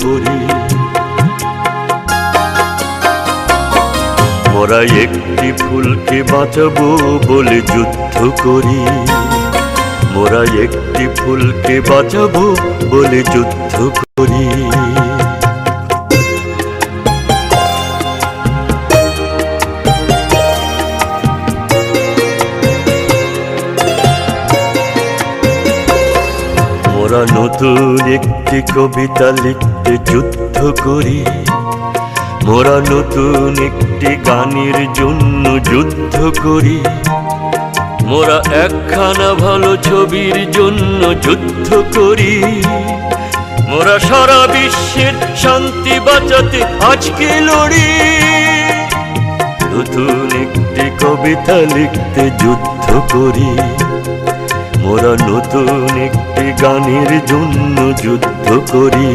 করি। মোরা একটি ফুলকে বাঁচাবো বলে যুদ্ধ করি। মোরা একটি ফুলকে বাঁচাবো বলে যুদ্ধ করি। মোরা নতুন একটি কবিতা লিখতে যুদ্ধ করি। মোরা নতুন একটি গানের জন্য যুদ্ধ করি। মোরা একখানা ভালো ছবির জন্য যুদ্ধ করি। মোরা সারা বিশ্বের শান্তি বাঁচাতে আজকে লড়ি। নতুন একটি কবিতা লিখতে যুদ্ধ করি। মোরা নতুন একটি গানের জন্য যুদ্ধ করি।